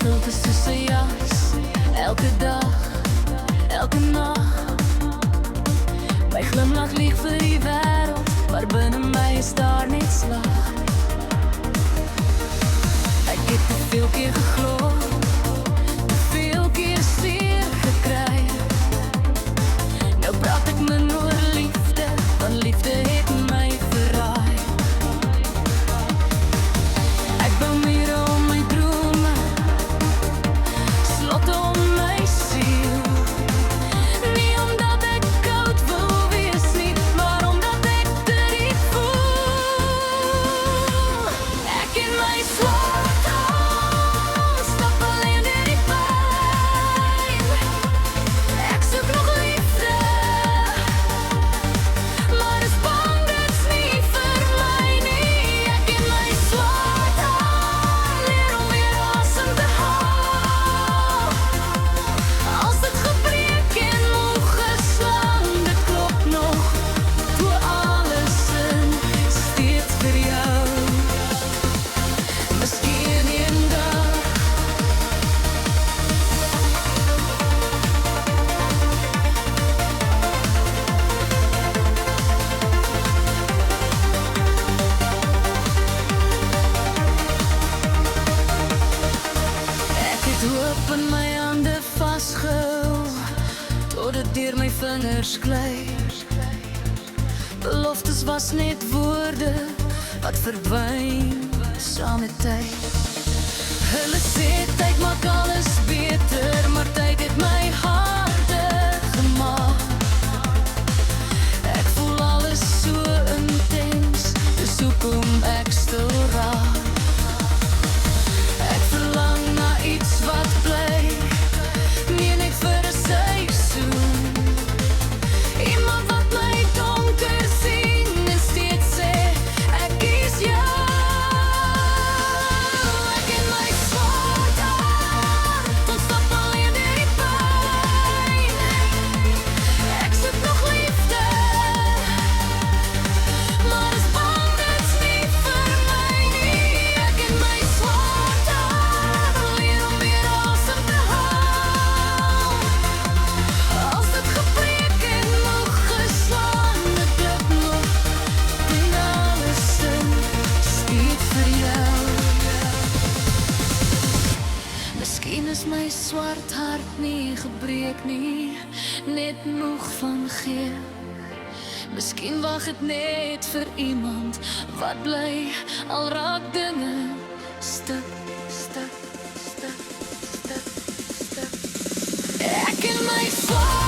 stilte soos 'n jas, elke dag, elke nag. My glimlach lieg vir die wêreld, maar binne my is daar net slag. Ek het te veel keer geglo, te veel keer seer gekry. Nou praat ek min oor liefde, want liefde het my verraai. Ek bou mure om my drome, slotte om my siel. Nie omdat ek koud wil wees nie, maar omdat ek dit voel. Ek in my swart hart stap alleen deur die pyn. Ek soek nog liefde, maar is bang dit's nie vir my nie. Ek in my swart hart leer om weer asem te haal. Als dit gebreek en ongeslaan, dit klop nog, doe alles in, steeds vir jou. Miskien eendag ek het hoop in my hande vasgehou, tot dit deur my vingers gly. Beloftes was net woorde, wat verdwyn saam met tyd. Hulle sê tyd maak alles beter, maar tyd het my harder gemaak. Ek voel alles so intens, dis hoekom ek stil raak. Ek verlang na iets wat bly, nie net vir 'n seisoen. Iemand wat my donker sien en steeds sê, ek kies jou. Ek in my swart hart ontstap alleen deur die pyn. Ek soek nog liefde, maar is bang dit's nie vir my nie. Ek in my swart hart leer om weer asem te haal. Als dit gebreek en nog geslaan, dit klop nog, doen alles in, steeds vir jou. Miskien is my swart hart nie gebreek nie, net moeg van gee. Miskien wag het net vir iemand wat bly, al raak dinge stuk, stuk, stuk, stuk, stuk. Ek in my swart